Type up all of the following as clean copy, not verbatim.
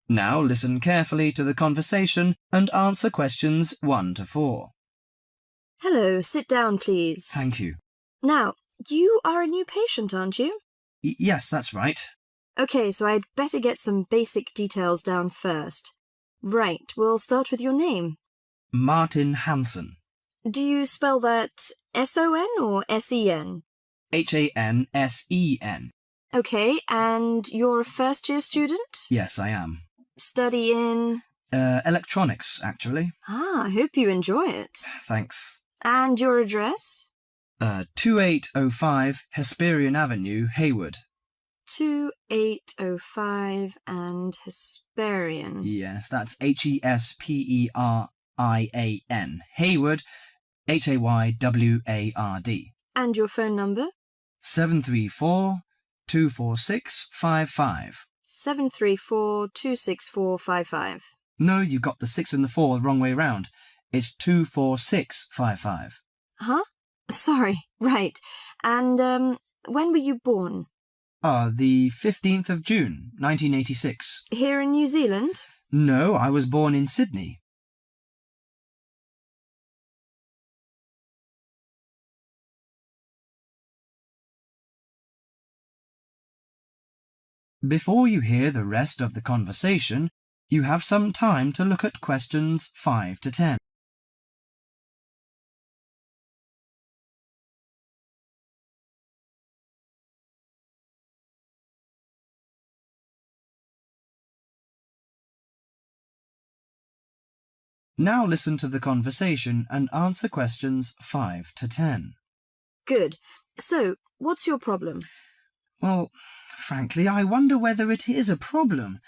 Now listen carefully to the conversation and answer questions 1 to 4. Hello, sit down, please. Thank you. Now, you are a new patient, aren't you? Yes, that's right. Okay, so I'd better get some basic details down first. Right, we'll start with your name. Martin Hansen. Do you spell that S-O-N or S-E-N? Hansen. Okay, and you're a first-year student? Yes, I am. Study in? Electronics, actually. I hope you enjoy it. Thanks. And your address? 2805 Hesperian Avenue, Hayward. 2805 and Hesperian. Yes, that's Hesperian. Hayward, Hayward. And your phone number? 734-246-55. 734-26455. No, you got the 6 and the 4 the wrong way round. It's 24655. Huh? Sorry, right. And, when were you born? The 15th of June, 1986. Here in New Zealand? No, I was born in Sydney. Before you hear the rest of the conversation, you have some time to look at questions 5 to 10. Now listen to the conversation and answer questions 5 to 10. Good. So, what's your problem? Well, frankly, I wonder whether it is a problem.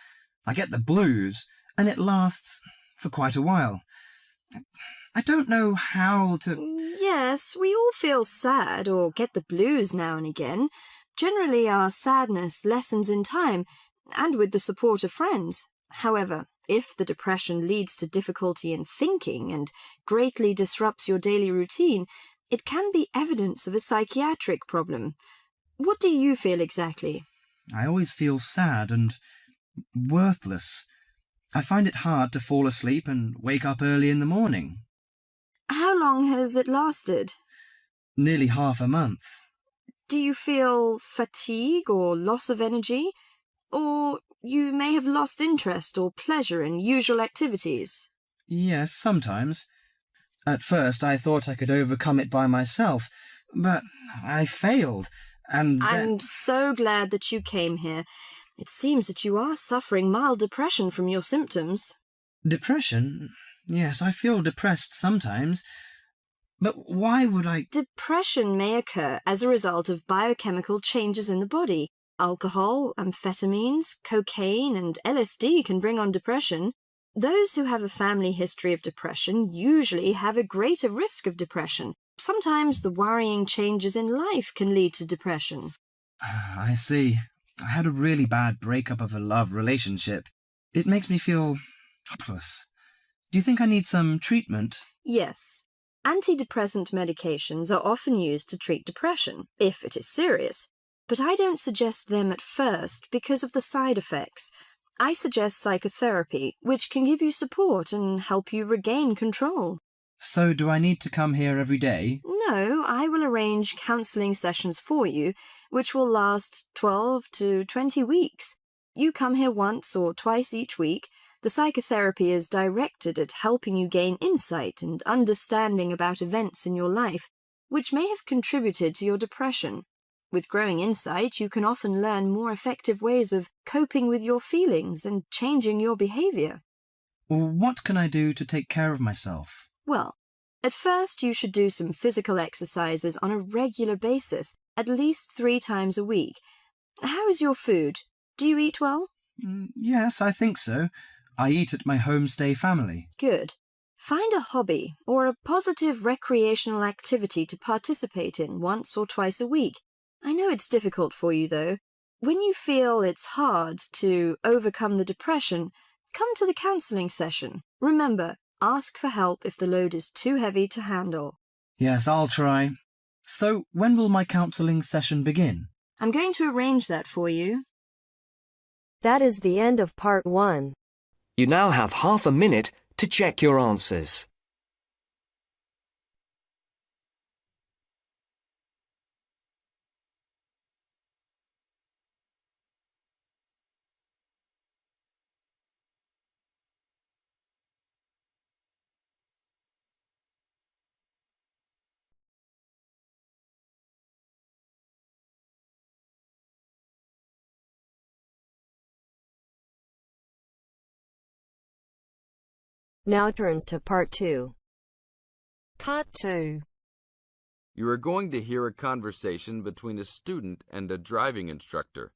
I get the blues, and it lasts for quite a while. I don't know how to... Yes, we all feel sad or get the blues now and again. Generally, our sadness lessens in time, and with the support of friends. However, if the depression leads to difficulty in thinking and greatly disrupts your daily routine, it can be evidence of a psychiatric problem. What do you feel exactly? I always feel sad and worthless. I find it hard to fall asleep and wake up early in the morning. How long has it lasted? Nearly half a month. Do you feel fatigue or loss of energy? Or you may have lost interest or pleasure in usual activities? Yes, sometimes. At first I thought I could overcome it by myself, but I failed, and I'm so glad that you came here. It seems that you are suffering mild depression from your symptoms. Depression? Yes, I feel depressed sometimes. But why would I... Depression may occur as a result of biochemical changes in the body. Alcohol, amphetamines, cocaine, and LSD can bring on depression. Those who have a family history of depression usually have a greater risk of depression. Sometimes the worrying changes in life can lead to depression. I see. I had a really bad breakup of a love relationship. It makes me feel hopeless. Do you think I need some treatment? Yes. Antidepressant medications are often used to treat depression, if it is serious. But I don't suggest them at first because of the side effects. I suggest psychotherapy, which can give you support and help you regain control. So do I need to come here every day? No, I will arrange counselling sessions for you, which will last 12 to 20 weeks. You come here once or twice each week. The psychotherapy is directed at helping you gain insight and understanding about events in your life, which may have contributed to your depression. With growing insight, you can often learn more effective ways of coping with your feelings and changing your behaviour. What can I do to take care of myself? Well, at first you should do some physical exercises on a regular basis, at least 3 times a week. How is your food? Do you eat well? Yes, I think so. I eat at my homestay family. Good. Find a hobby or a positive recreational activity to participate in once or twice a week. I know it's difficult for you, though. When you feel it's hard to overcome the depression, come to the counselling session. Remember, ask for help if the load is too heavy to handle. Yes, I'll try. So, when will my counselling session begin? I'm going to arrange that for you. That is the end of part 1. You now have half a minute to check your answers. Now turns to Part 2. Part 2. You are going to hear a conversation between a student and a driving instructor.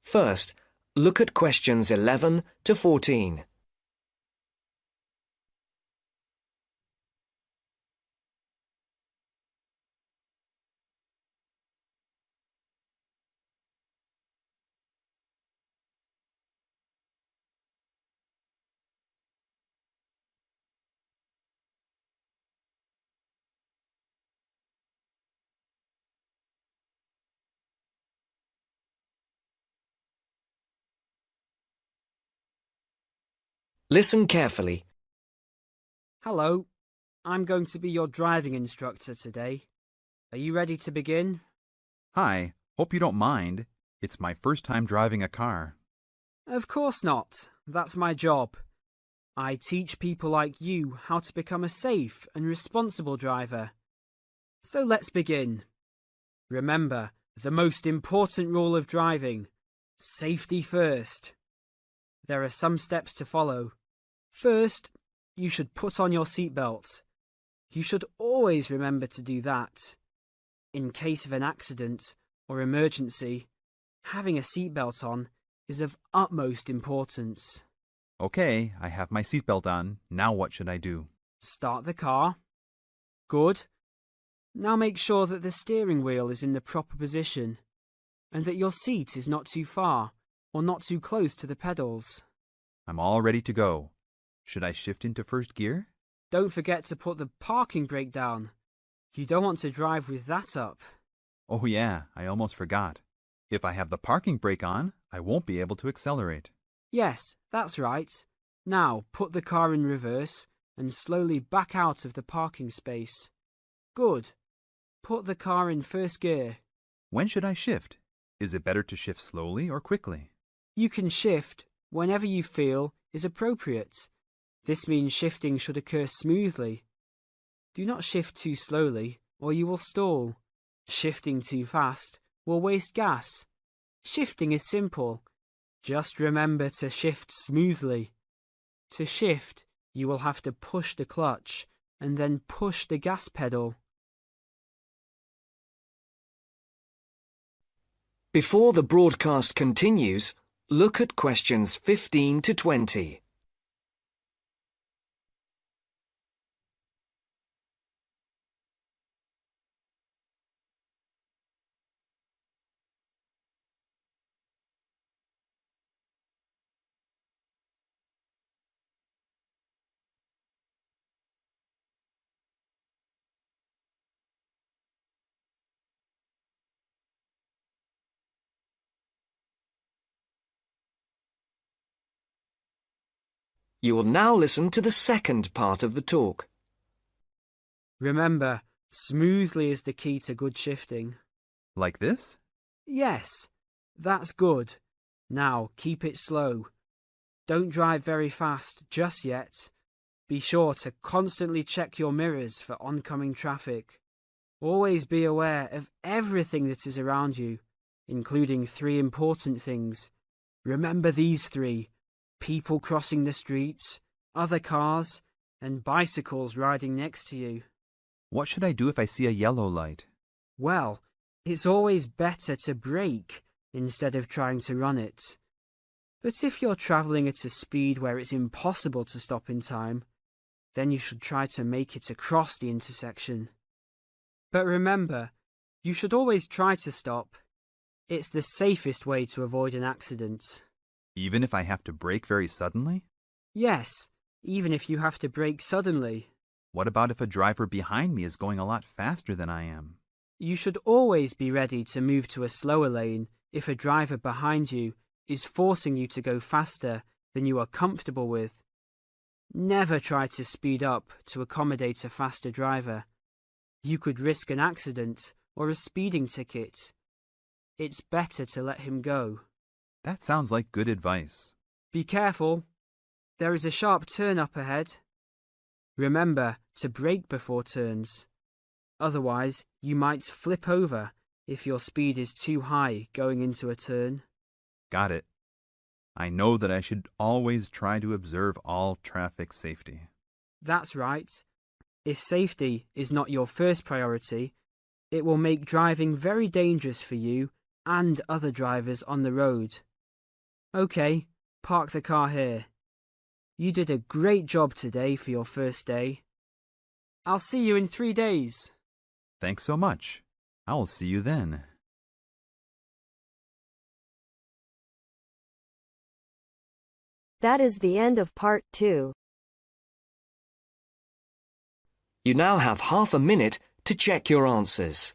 First, look at questions 11 to 14. Listen carefully. Hello, I'm going to be your driving instructor today. Are you ready to begin? Hi, hope you don't mind. It's my first time driving a car. Of course not. That's my job. I teach people like you how to become a safe and responsible driver. So let's begin. Remember, the most important rule of driving: safety first. There are some steps to follow. First, you should put on your seatbelt. You should always remember to do that. In case of an accident or emergency, having a seatbelt on is of utmost importance. Okay, I have my seatbelt on. Now what should I do? Start the car. Good. Now make sure that the steering wheel is in the proper position and that your seat is not too far or not too close to the pedals. I'm all ready to go. Should I shift into first gear? Don't forget to put the parking brake down. You don't want to drive with that up. Oh yeah, I almost forgot. If I have the parking brake on, I won't be able to accelerate. Yes, that's right. Now put the car in reverse and slowly back out of the parking space. Good. Put the car in first gear. When should I shift? Is it better to shift slowly or quickly? You can shift whenever you feel is appropriate. This means shifting should occur smoothly. Do not shift too slowly or you will stall. Shifting too fast will waste gas. Shifting is simple. Just remember to shift smoothly. To shift, you will have to push the clutch and then push the gas pedal. Before the broadcast continues, look at questions 15 to 20. You will now listen to the second part of the talk. Remember, smoothly is the key to good shifting. Like this? Yes, that's good. Now keep it slow. Don't drive very fast just yet. Be sure to constantly check your mirrors for oncoming traffic. Always be aware of everything that is around you, including 3 important things. Remember these 3: people crossing the streets, other cars, and bicycles riding next to you. What should I do if I see a yellow light? Well, it's always better to brake instead of trying to run it. But if you're travelling at a speed where it's impossible to stop in time, then you should try to make it across the intersection. But remember, you should always try to stop. It's the safest way to avoid an accident. Even if I have to brake very suddenly? Yes, even if you have to brake suddenly. What about if a driver behind me is going a lot faster than I am? You should always be ready to move to a slower lane if a driver behind you is forcing you to go faster than you are comfortable with. Never try to speed up to accommodate a faster driver. You could risk an accident or a speeding ticket. It's better to let him go. That sounds like good advice. Be careful. There is a sharp turn up ahead. Remember to brake before turns. Otherwise, you might flip over if your speed is too high going into a turn. Got it. I know that I should always try to observe all traffic safety. That's right. If safety is not your first priority, it will make driving very dangerous for you and other drivers on the road. Okay, park the car here. You did a great job today for your first day. I'll see you in 3 days. Thanks so much. I will see you then. That is the end of part 2. You now have half a minute to check your answers.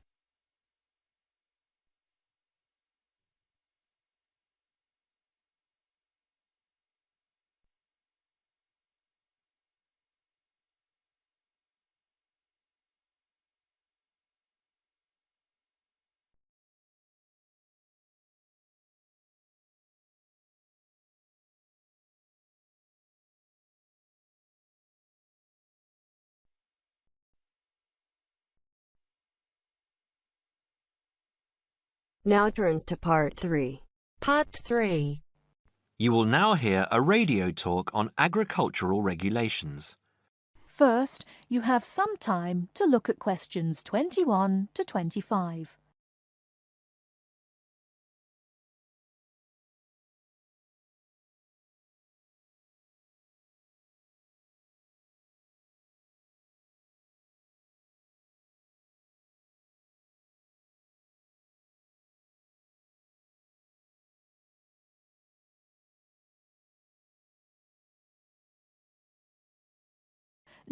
Now turns to part 3. Part 3. You will now hear a radio talk on agricultural regulations. First, you have some time to look at questions 21 to 25.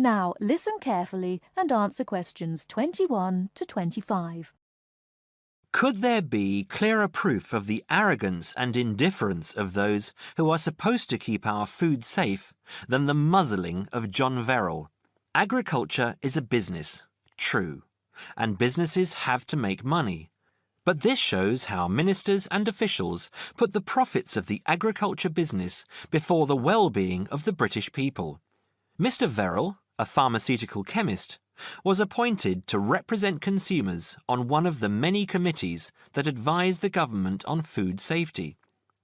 Now listen carefully and answer questions 21 to 25. Could there be clearer proof of the arrogance and indifference of those who are supposed to keep our food safe than the muzzling of John Verrill? Agriculture is a business, true, and businesses have to make money. But this shows how ministers and officials put the profits of the agriculture business before the well-being of the British people. Mr. Verrill, a pharmaceutical chemist, was appointed to represent consumers on one of the many committees that advise the government on food safety.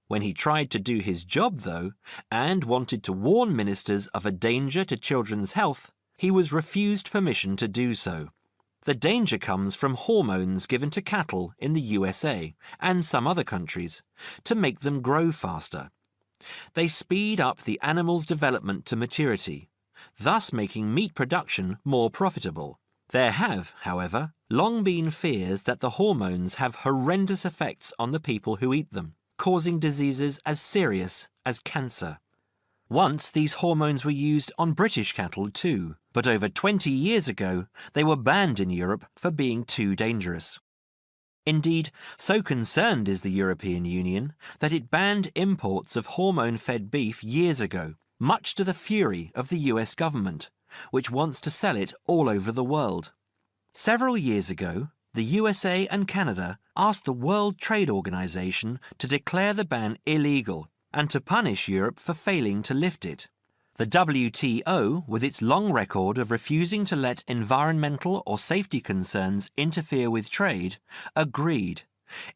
When he tried to do his job, though, and wanted to warn ministers of a danger to children's health, he was refused permission to do so. The danger comes from hormones given to cattle in the USA and some other countries to make them grow faster. They speed up the animal's development to maturity, thus making meat production more profitable. There have, however, long been fears that the hormones have horrendous effects on the people who eat them, causing diseases as serious as cancer. Once these hormones were used on British cattle too, but over 20 years ago they were banned in Europe for being too dangerous. Indeed, so concerned is the European Union that it banned imports of hormone-fed beef years ago, much to the fury of the US government, which wants to sell it all over the world. Several years ago, the USA and Canada asked the World Trade Organization to declare the ban illegal and to punish Europe for failing to lift it. The WTO, with its long record of refusing to let environmental or safety concerns interfere with trade, agreed,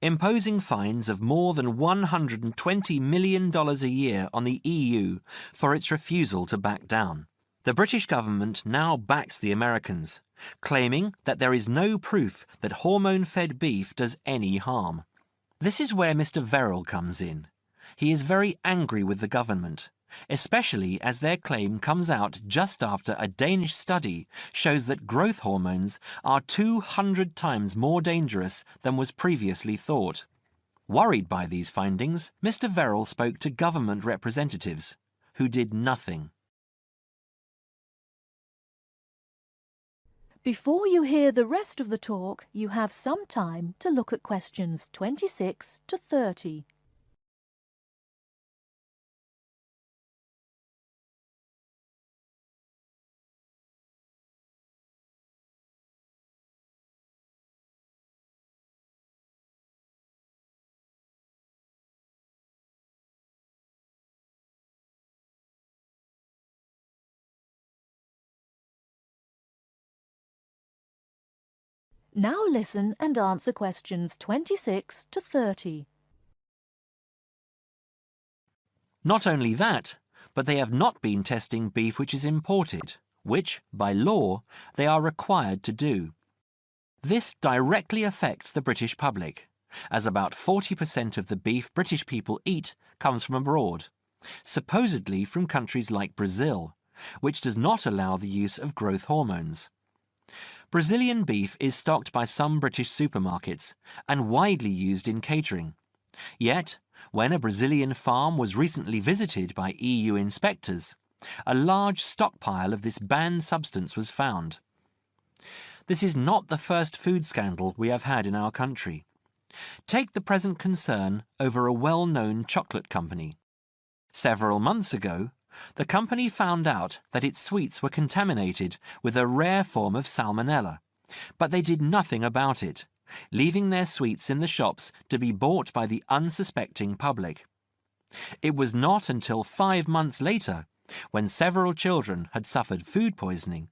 imposing fines of more than $120 million a year on the EU for its refusal to back down. The British government now backs the Americans, claiming that there is no proof that hormone-fed beef does any harm. This is where Mr. Verrill comes in. He is very angry with the government, especially as their claim comes out just after a Danish study shows that growth hormones are 200 times more dangerous than was previously thought. Worried by these findings, Mr. Verrill spoke to government representatives, who did nothing. Before you hear the rest of the talk, you have some time to look at questions 26 to 30. Now listen and answer questions 26 to 30. Not only that, but they have not been testing beef which is imported, which, by law, they are required to do. This directly affects the British public, as about 40% of the beef British people eat comes from abroad, supposedly from countries like Brazil, which does not allow the use of growth hormones. Brazilian beef is stocked by some British supermarkets and widely used in catering. Yet, when a Brazilian farm was recently visited by EU inspectors, a large stockpile of this banned substance was found. This is not the first food scandal we have had in our country. Take the present concern over a well-known chocolate company. Several months ago, the company found out that its sweets were contaminated with a rare form of salmonella, but they did nothing about it, leaving their sweets in the shops to be bought by the unsuspecting public. It was not until 5 months later, when several children had suffered food poisoning,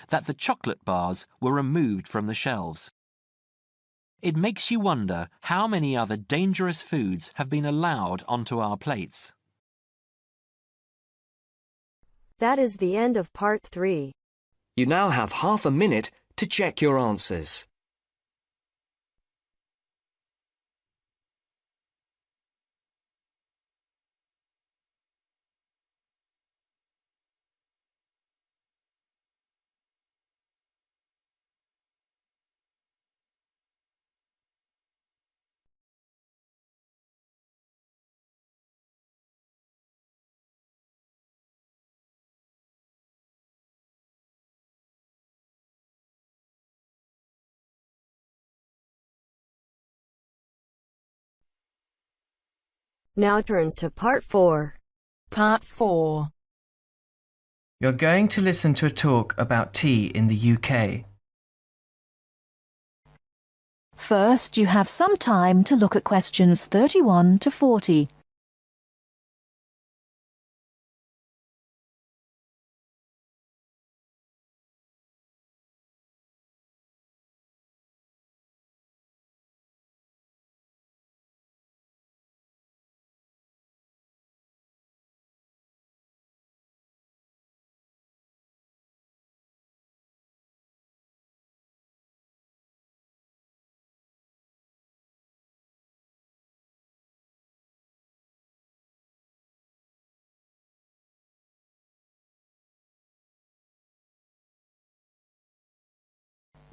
that the chocolate bars were removed from the shelves. It makes you wonder how many other dangerous foods have been allowed onto our plates. That is the end of part 3. You now have half a minute to check your answers. Now turns to part 4. Part 4. You're going to listen to a talk about tea in the UK. First, you have some time to look at questions 31 to 40.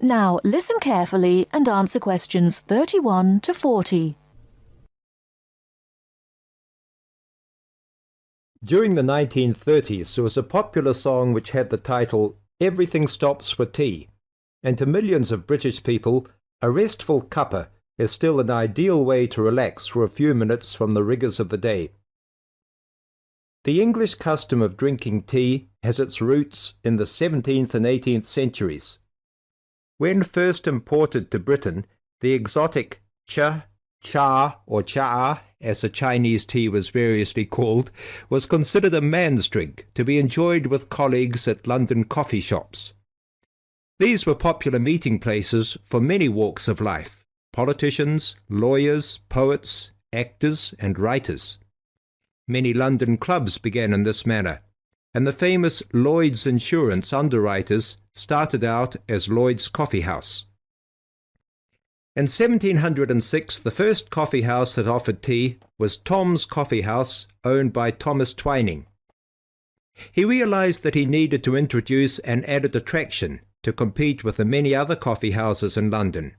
Now listen carefully and answer questions 31 to 40. During the 1930s, there was a popular song which had the title, "Everything Stops for Tea," and to millions of British people, a restful cuppa is still an ideal way to relax for a few minutes from the rigours of the day. The English custom of drinking tea has its roots in the 17th and 18th centuries. When first imported to Britain, the exotic cha, or cha, as the Chinese tea was variously called, was considered a man's drink to be enjoyed with colleagues at London coffee shops. These were popular meeting places for many walks of life: politicians, lawyers, poets, actors, and writers. Many London clubs began in this manner, and the famous Lloyd's Insurance underwriters started out as Lloyd's Coffee House. In 1706, the first coffee house that offered tea was Tom's Coffee House, owned by Thomas Twining. He realized that he needed to introduce an added attraction to compete with the many other coffee houses in London,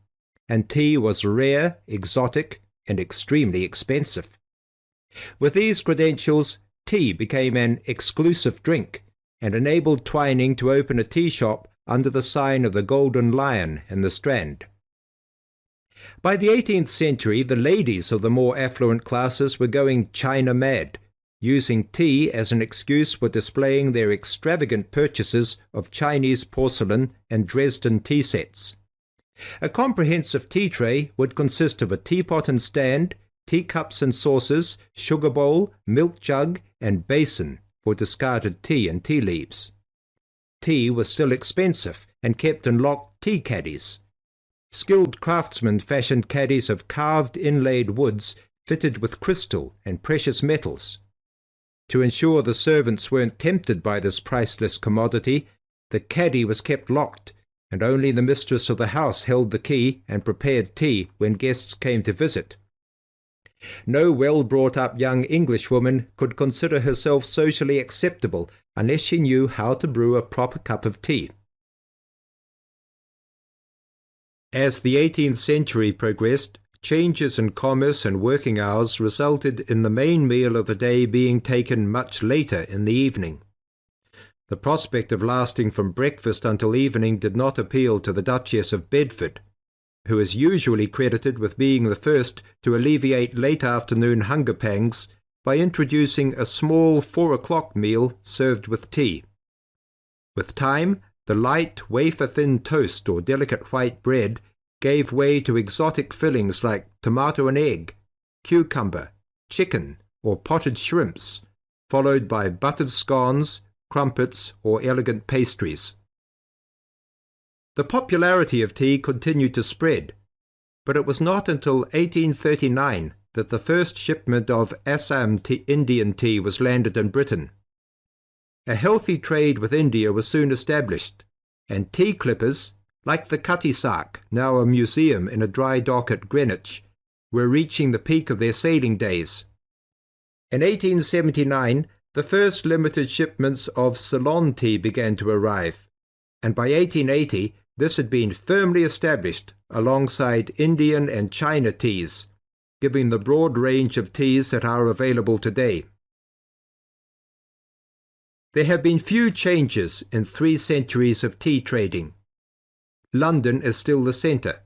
and tea was rare, exotic, and extremely expensive. With these credentials, tea became an exclusive drink and enabled Twining to open a tea shop under the sign of the Golden Lion in the Strand. By the 18th century, the ladies of the more affluent classes were going China mad, using tea as an excuse for displaying their extravagant purchases of Chinese porcelain and Dresden tea sets. A comprehensive tea tray would consist of a teapot and stand, teacups and saucers, sugar bowl, milk jug, and basin for discarded tea and tea leaves. Tea was still expensive and kept in locked tea caddies. skilled craftsmen fashioned caddies of carved inlaid woods fitted with crystal and precious metals. To ensure the servants weren't tempted by this priceless commodity, the caddy was kept locked, and only the mistress of the house held the key and prepared tea when guests came to visit. No well-brought-up young Englishwoman could consider herself socially acceptable unless she knew how to brew a proper cup of tea. As the 18th century progressed, changes in commerce and working hours resulted in the main meal of the day being taken much later in the evening. The prospect of lasting from breakfast until evening did not appeal to the Duchess of Bedford, who is usually credited with being the first to alleviate late afternoon hunger pangs by introducing a small 4 o'clock meal served with tea. With time, the light, wafer-thin toast or delicate white bread gave way to exotic fillings like tomato and egg, cucumber, chicken, or potted shrimps, followed by buttered scones, crumpets, or elegant pastries. The popularity of tea continued to spread, but it was not until 1839 that the first shipment of Assam Indian tea was landed in Britain. A healthy trade with India was soon established, and tea clippers, like the Cutty Sark, now a museum in a dry dock at Greenwich, were reaching the peak of their sailing days. In 1879, the first limited shipments of Ceylon tea began to arrive, and by 1880 this had been firmly established alongside Indian and China teas, giving the broad range of teas that are available today. There have been few changes in 3 centuries of tea trading. London is still the centre,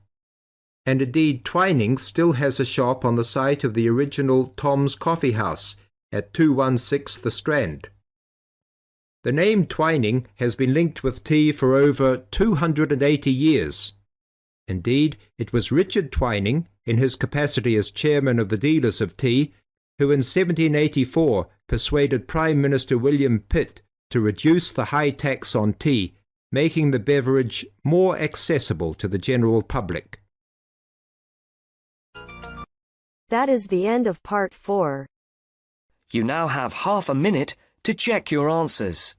and indeed Twinings still has a shop on the site of the original Tom's Coffee House at 216 The Strand. The name Twining has been linked with tea for over 280 years. Indeed, it was Richard Twining, in his capacity as chairman of the dealers of tea, who in 1784 persuaded Prime Minister William Pitt to reduce the high tax on tea, making the beverage more accessible to the general public. That is the end of part 4. You now have half a minute to check your answers.